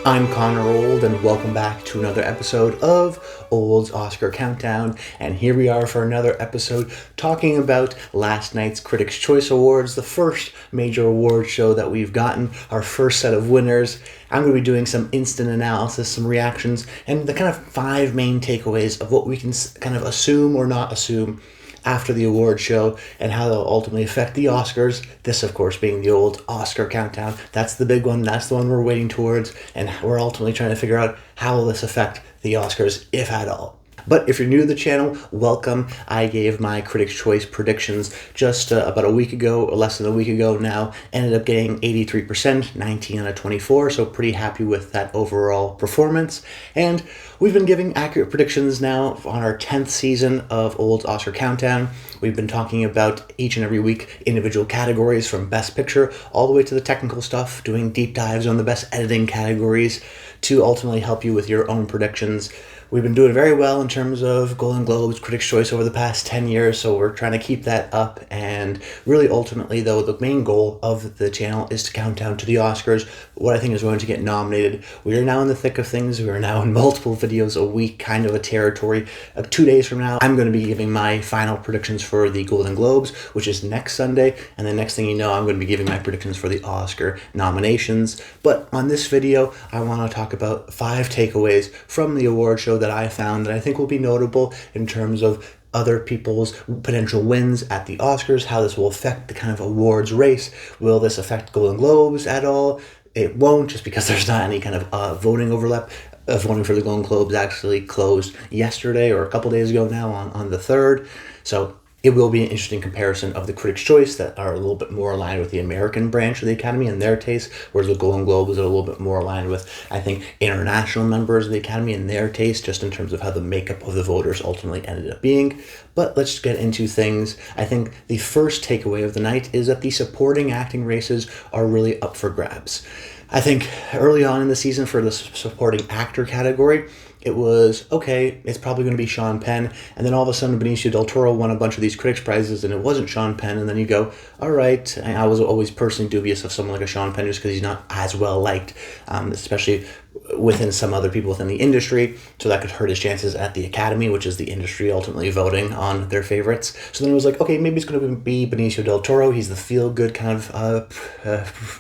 I'm Connor Old, and welcome back to another episode of Old's Oscar Countdown. And here we are for another episode talking about last night's Critics' Choice Awards, the first major award show that we've gotten, our first set of winners. I'm going to be doing some instant analysis, some reactions, and the kind of 5 main takeaways of what we can kind of assume or not assume after the award show and how they'll ultimately affect the Oscars. This, of course, being the old Oscar countdown. That's the big one. That's the one we're waiting towards. And we're ultimately trying to figure out how will this affect the Oscars, if at all. But if you're new to the channel, welcome. I gave my Critics' Choice predictions just about a week ago, or less than a week ago now. Ended up getting 83%, 19 out of 24, so pretty happy with that overall performance. And we've been giving accurate predictions now on our 10th season of Old Oscar Countdown. We've been talking about each and every week individual categories from Best Picture all the way to the technical stuff, doing deep dives on the best editing categories to ultimately help you with your own predictions. We've been doing very well in terms of Golden Globes, Critics' Choice over the past 10 years, so we're trying to keep that up. And really, ultimately, though, the main goal of the channel is to count down to the Oscars, what I think is going to get nominated. We are now in the thick of things. We are now in multiple videos a week, kind of a territory. 2 days from now, I'm going to be giving my final predictions for the Golden Globes, which is next Sunday. And the next thing you know, I'm going to be giving my predictions for the Oscar nominations. But on this video, I want to talk about 5 takeaways from the award show that I found that I think will be notable in terms of other people's potential wins at the Oscars, how this will affect the kind of awards race. Will this affect Golden Globes at all? It won't, just because there's not any kind of voting overlap. Voting for the Golden Globes actually closed yesterday or a couple days ago now on the 3rd. So it will be an interesting comparison of the Critics' Choice that are a little bit more aligned with the American branch of the Academy and their taste, whereas the Golden Globes are a little bit more aligned with, I think, international members of the Academy and their taste, just in terms of how the makeup of the voters ultimately ended up being. But let's get into things. I think the first takeaway of the night is that the supporting acting races are really up for grabs. I think early on in the season for the supporting actor category, it was, okay, it's probably going to be Sean Penn, and then all of a sudden Benicio del Toro won a bunch of these Critics' Prizes, and it wasn't Sean Penn, and then you go, all right, I was always personally dubious of someone like a Sean Penn just because he's not as well liked, especially within some other people within the industry, so that could hurt his chances at the Academy, which is the industry ultimately voting on their favorites. So then it was like, okay, maybe it's going to be Benicio del Toro. He's the feel-good kind of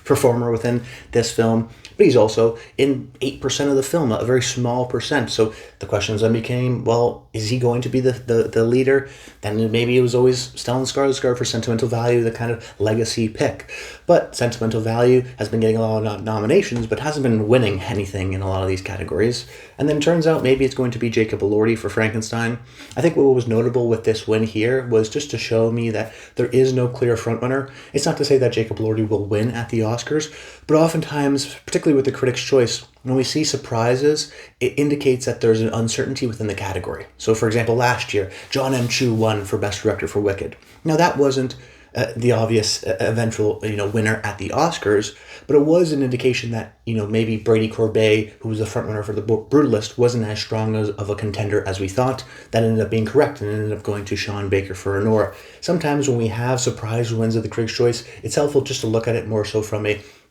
performer within this film, but he's also in 8% of the film, a very small percent. So the questions then became, well, is he going to be the leader? Then maybe it was always Stellan Skarsgård for Sentimental Value, the kind of legacy pick. But Sentimental Value has been getting a lot of nominations, but hasn't been winning anything in a lot of these categories. And then it turns out maybe it's going to be Jacob Elordi for Frankenstein. I think what was notable with this win here was just to show me that there is no clear frontrunner. It's not to say that Jacob Elordi will win at the Oscars, but oftentimes, particularly with the Critics' Choice, when we see surprises, it indicates that there's an uncertainty within the category. So, for example, last year, John M. Chu won for Best Director for Wicked. Now, that wasn't the obvious eventual winner at the Oscars, but it was an indication that maybe Brady Corbet, who was the frontrunner for The Brutalist, wasn't as strong of a contender as we thought. That ended up being correct and ended up going to Sean Baker for Anora. Sometimes when we have surprise wins of the Critics' Choice, it's helpful just to look at it more so from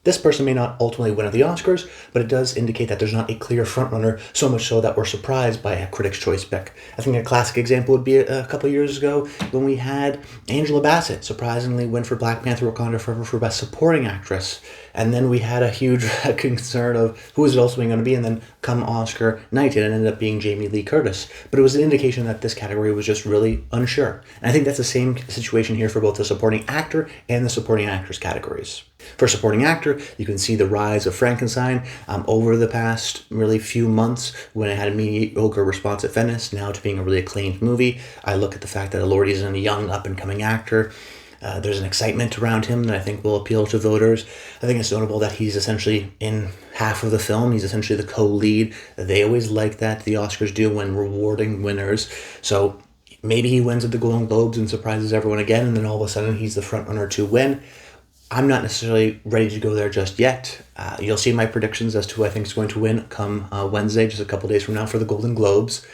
this person may not ultimately win at the Oscars, but it does indicate that there's not a clear frontrunner, so much so that we're surprised by a Critics' Choice pick. I think a classic example would be a couple years ago when we had Angela Bassett surprisingly win for Black Panther: Wakanda Forever for Best Supporting Actress. And then we had a huge concern of who is it ultimately going to be, and then come Oscar night, it ended up being Jamie Lee Curtis. But it was an indication that this category was just really unsure. And I think that's the same situation here for both the supporting actor and the supporting actress categories. For supporting actor, you can see the rise of Frankenstein over the past really few months, when it had a mediocre response at Venice, now to being a really acclaimed movie. I look at the fact that Elordi is a young up-and-coming actor. There's an excitement around him that I think will appeal to voters. I think it's notable that he's essentially in half of the film. He's essentially the co-lead. They always like that, the Oscars do, when rewarding winners. So maybe he wins at the Golden Globes and surprises everyone again, and then all of a sudden he's the frontrunner to win. I'm not necessarily ready to go there just yet. You'll see my predictions as to who I think is going to win come Wednesday, just a couple days from now, for the Golden Globes.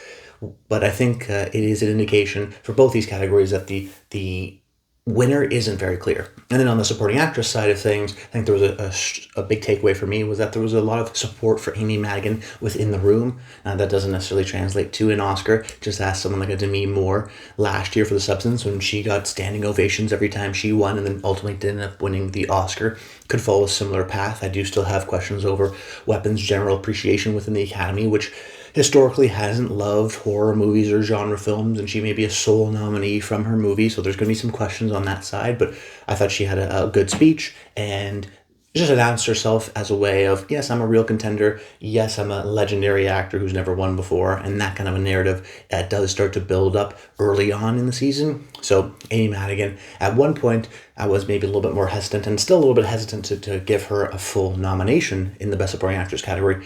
But I think it is an indication for both these categories that the winner isn't very clear. And then on the supporting actress side of things, I think there was a big takeaway for me was that there was a lot of support for Amy Madigan within the room. That doesn't necessarily translate to an Oscar. Just ask someone like a Demi Moore last year for The Substance when she got standing ovations every time she won and then ultimately did end up winning the Oscar. Could follow a similar path. I do still have questions over Weapon's general appreciation within the Academy, which historically hasn't loved horror movies or genre films, and she may be a sole nominee from her movie, so there's going to be some questions on that side, but I thought she had a good speech and just announced herself as a way of, yes, I'm a real contender, yes, I'm a legendary actor who's never won before, and that kind of a narrative does start to build up early on in the season. So Amy Madigan, at one point, I was maybe a little bit more hesitant, and still a little bit hesitant to give her a full nomination in the Best Supporting Actress category.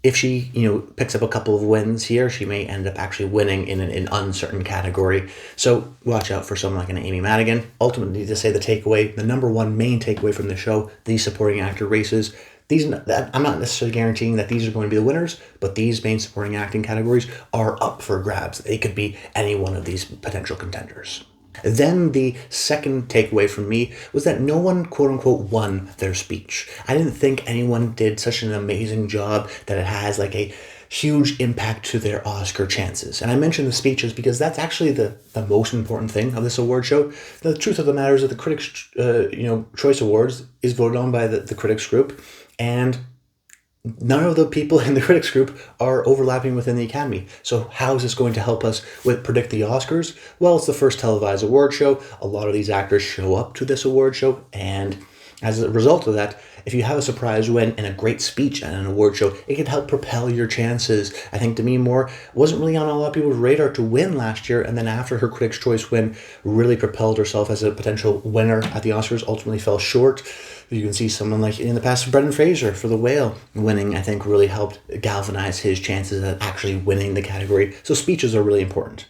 If she, picks up a couple of wins here, she may end up actually winning in an uncertain category. So watch out for someone like an Amy Madigan. Ultimately, to say the takeaway, the number one main takeaway from the show, these supporting actor races, I'm not necessarily guaranteeing that these are going to be the winners, but these main supporting acting categories are up for grabs. They could be any one of these potential contenders. Then the second takeaway from me was that no one, quote unquote, won their speech. I didn't think anyone did such an amazing job that it has like a huge impact to their Oscar chances. And I mentioned the speeches because that's actually the most important thing of this award show. The truth of the matter is that the Critics' Choice Awards is voted on by the Critics group, and none of the people in the critics group are overlapping within the Academy. So how is this going to help us with predict the Oscars? Well, it's the first televised award show. A lot of these actors show up to this award show, and as a result of that, if you have a surprise win and a great speech at an award show, it can help propel your chances. I think Demi Moore wasn't really on a lot of people's radar to win last year, and then after her Critics' Choice win, really propelled herself as a potential winner at the Oscars, ultimately fell short. You can see someone like in the past, Brendan Fraser for The Whale winning, I think really helped galvanize his chances at actually winning the category. So speeches are really important.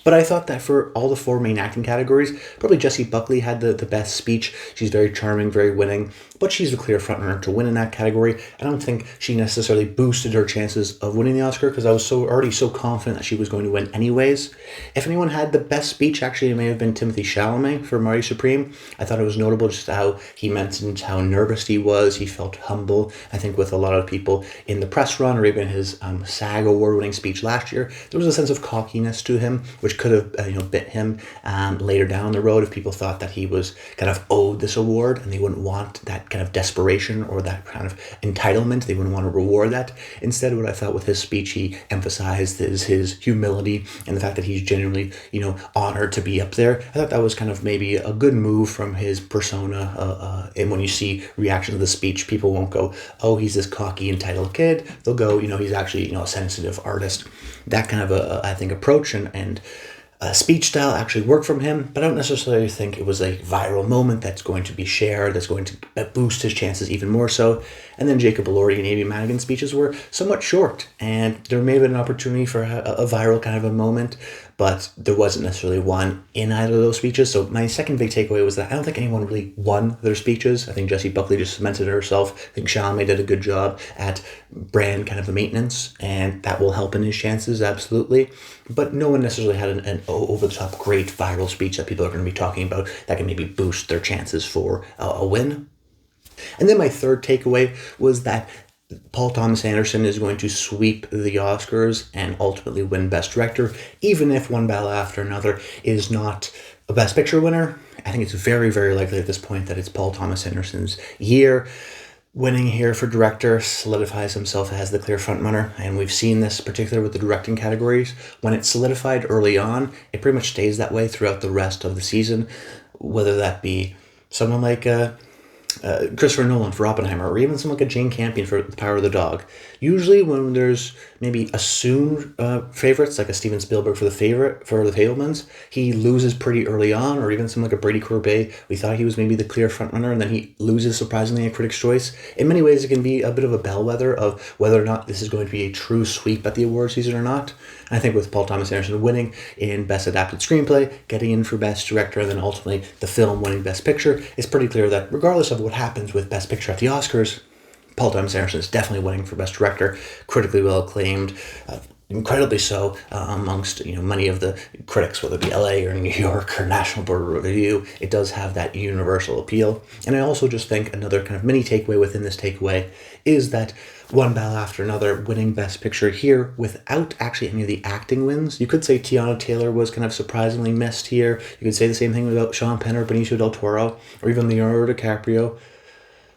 But I thought that for all the four main acting categories, probably Jessie Buckley had the best speech. She's very charming, very winning, but she's the clear frontrunner to win in that category. I don't think she necessarily boosted her chances of winning the Oscar because I was already so confident that she was going to win anyways. If anyone had the best speech, actually, it may have been Timothée Chalamet for Marty Supreme. I thought it was notable just how he mentioned how nervous he was. He felt humble. I think with a lot of people in the press run or even his SAG award-winning speech last year, there was a sense of cockiness to him, which could have bit him later down the road if people thought that he was kind of owed this award and they wouldn't want that kind of desperation or that kind of entitlement. They wouldn't want to reward that. Instead, what I thought with his speech, he emphasized is his humility and the fact that he's genuinely, honored to be up there. I thought that was kind of maybe a good move from his persona. And when you see reactions to the speech, people won't go, oh, he's this cocky, entitled kid. They'll go, he's actually, a sensitive artist. That kind of I think, approach and speech style actually worked from him, but I don't necessarily think it was a viral moment that's going to be shared, that's going to boost his chances even more so. And then Jacob Elordi and Amy Madigan's speeches were somewhat short, and there may have been an opportunity for a viral kind of a moment, but there wasn't necessarily one in either of those speeches. So my second big takeaway was that I don't think anyone really won their speeches. I think Jessie Buckley just cemented herself. I think Chalamet did a good job at brand kind of maintenance, and that will help in his chances, absolutely. But no one necessarily had an over-the-top great viral speech that people are going to be talking about that can maybe boost their chances for a win. And then my third takeaway was that Paul Thomas Anderson is going to sweep the Oscars and ultimately win Best Director, even if One Battle After Another is not a Best Picture winner. I think it's very, very likely at this point that it's Paul Thomas Anderson's year. Winning here for director solidifies himself as the clear frontrunner, and we've seen this particularly with the directing categories. When it's solidified early on, it pretty much stays that way throughout the rest of the season, whether that be someone like Christopher Nolan for Oppenheimer, or even someone like a Jane Campion for The Power of the Dog. Usually when there's maybe assumed favorites, like a Steven Spielberg for The Fabelmans, he loses pretty early on, or even someone like a Brady Corbet. We thought he was maybe the clear frontrunner, and then he loses surprisingly at Critics' Choice. In many ways, it can be a bit of a bellwether of whether or not this is going to be a true sweep at the award season or not. And I think with Paul Thomas Anderson winning in Best Adapted Screenplay, getting in for Best Director, and then ultimately the film winning Best Picture, it's pretty clear that regardless of what happens with Best Picture at the Oscars, Paul Thomas Anderson is definitely winning for Best Director, critically well acclaimed, incredibly so amongst many of the critics, whether it be LA or New York or National Board of Review. It does have that universal appeal. And I also just think another kind of mini takeaway within this takeaway is that One Battle After Another winning Best Picture here without actually any of the acting wins. You could say Tiana Taylor was kind of surprisingly missed here. You could say the same thing about Sean Penn or Benicio del Toro or even Leonardo DiCaprio.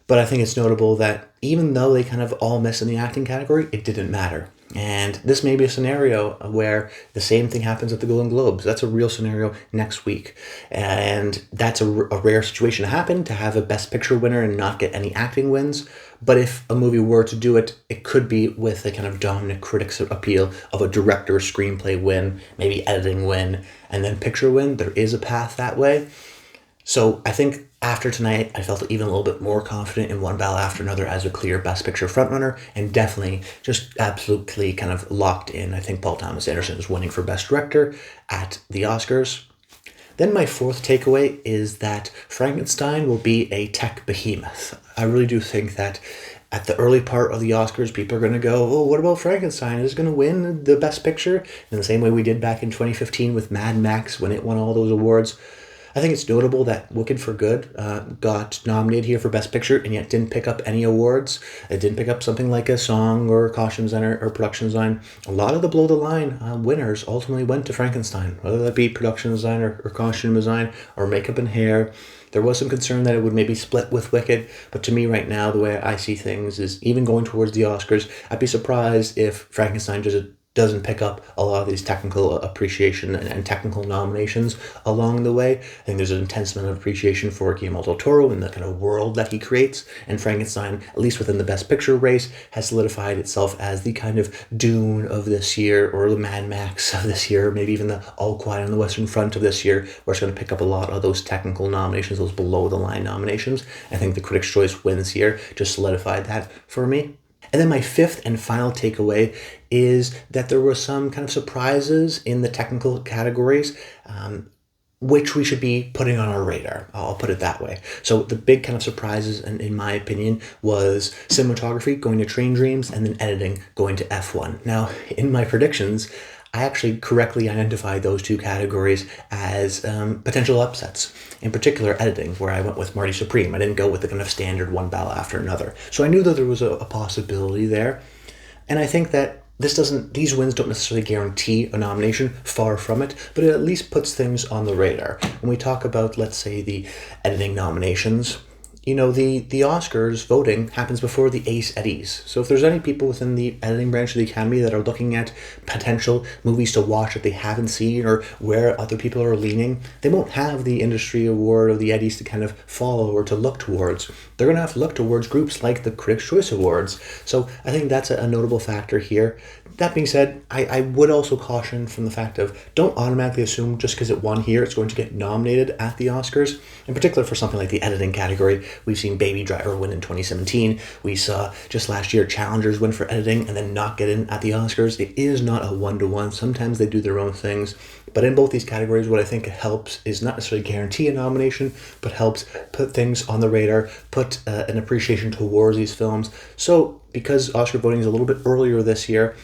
But I think it's notable that even though they kind of all miss in the acting category, it didn't matter. And this may be a scenario where the same thing happens at the Golden Globes. That's a real scenario next week. And that's a rare situation to happen, to have a Best Picture winner and not get any acting wins. But if a movie were to do it, it could be with a kind of dominant critics appeal of a director screenplay win, maybe editing win, and then picture win. There is a path that way. So I think after tonight, I felt even a little bit more confident in One Battle After Another as a clear Best Picture frontrunner, and definitely just absolutely kind of locked in. I think Paul Thomas Anderson is winning for Best Director at the Oscars. Then my fourth takeaway is that Frankenstein will be a tech behemoth. I really do think that at the early part of the Oscars, people are going to go, oh, what about Frankenstein? Is it going to win the Best Picture? In the same way we did back in 2015 with Mad Max when it won all those awards. I think it's notable that Wicked for Good got nominated here for Best Picture and yet didn't pick up any awards. It didn't pick up something like a song or costume design or production design. A lot of the below-the-line winners ultimately went to Frankenstein, whether that be production design or costume design or makeup and hair. There was some concern that it would maybe split with Wicked, but to me right now, the way I see things is even going towards the Oscars, I'd be surprised if Frankenstein just doesn't pick up a lot of these technical appreciation and technical nominations along the way. I think there's an intense amount of appreciation for Guillermo del Toro and the kind of world that he creates, and Frankenstein, at least within the Best Picture race, has solidified itself as the kind of Dune of this year, or the Mad Max of this year, maybe even the All Quiet on the Western Front of this year, where it's going to pick up a lot of those technical nominations, those below-the-line nominations. I think the Critics' Choice wins here just solidified that for me. And then my fifth and final takeaway is that there were some kind of surprises in the technical categories, which we should be putting on our radar. I'll put it that way. So the big kind of surprises, in my opinion, was cinematography going to Train Dreams and then editing going to F1. Now, in my predictions, I actually correctly identified those two categories as potential upsets. In particular, editing, where I went with Marty Supreme. I didn't go with the kind of standard One Battle After Another. So I knew that there was a possibility there. And I think that these wins don't necessarily guarantee a nomination, far from it, but it at least puts things on the radar. When we talk about, let's say, the editing nominations, the Oscars voting happens before the Ace Eddies. So if there's any people within the editing branch of the Academy that are looking at potential movies to watch that they haven't seen or where other people are leaning, they won't have the industry award or the Eddies to kind of follow or to look towards. They're going to have to look towards groups like the Critics' Choice Awards. So I think that's a notable factor here. That being said, I would also caution from the fact of don't automatically assume just because it won here, it's going to get nominated at the Oscars. In particular, for something like the editing category, we've seen Baby Driver win in 2017. We saw just last year Challengers win for editing and then not get in at the Oscars. It is not a one-to-one. Sometimes they do their own things. But in both these categories, what I think helps is not necessarily guarantee a nomination, but helps put things on the radar, put an appreciation towards these films. So because Oscar voting is a little bit earlier this year,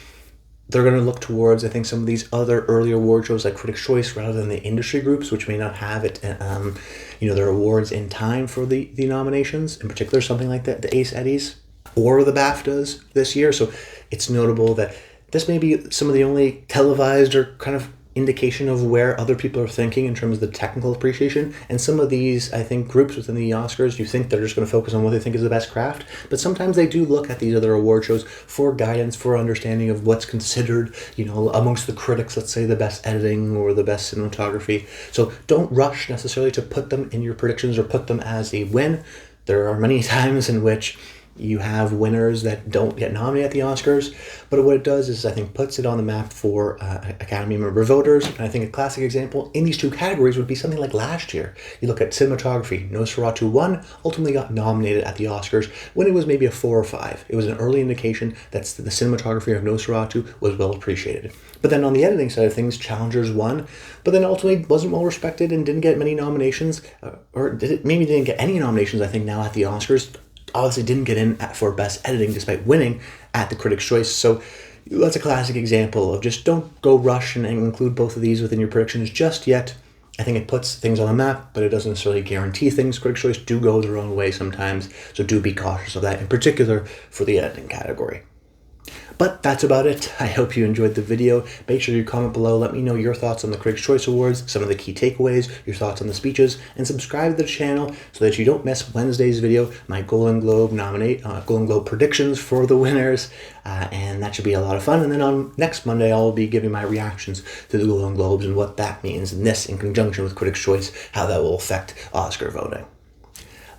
they're going to look towards, I think, some of these other early award shows like Critics' Choice rather than the industry groups, which may not have it, their awards in time for the nominations. In particular, something like the Ace Eddies or the BAFTAs this year. So it's notable that this may be some of the only televised or kind of indication of where other people are thinking in terms of the technical appreciation. And some of these, I think, groups within the Oscars, you think they're just going to focus on what they think is the best craft, but sometimes they do look at these other award shows for guidance, for understanding of what's considered, amongst the critics, let's say the best editing or the best cinematography. So don't rush necessarily to put them in your predictions or put them as a win. There are many times in which you have winners that don't get nominated at the Oscars, but what it does is, I think, puts it on the map for Academy member voters. And I think a classic example in these two categories would be something like last year. You look at cinematography. Nosferatu 1 ultimately got nominated at the Oscars when it was maybe a 4 or 5. It was an early indication that the cinematography of Nosferatu was well appreciated. But then on the editing side of things, Challengers won, but then ultimately wasn't well respected and didn't get many nominations, maybe didn't get any nominations, I think, now at the Oscars. Obviously didn't get in for Best Editing despite winning at the Critics' Choice. So that's a classic example of just don't go rush and include both of these within your predictions just yet. I think it puts things on the map, but it doesn't necessarily guarantee things. Critics' Choice do go their own way sometimes, so do be cautious of that, in particular for the editing category. But that's about it. I hope you enjoyed the video. Make sure you comment below. Let me know your thoughts on the Critics' Choice Awards, some of the key takeaways, your thoughts on the speeches, and subscribe to the channel so that you don't miss Wednesday's video, my Golden Globe predictions for the winners, and that should be a lot of fun. And then on next Monday, I'll be giving my reactions to the Golden Globes and what that means, and this in conjunction with Critics' Choice, how that will affect Oscar voting.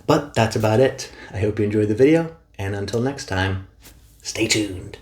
But that's about it. I hope you enjoyed the video, and until next time, stay tuned.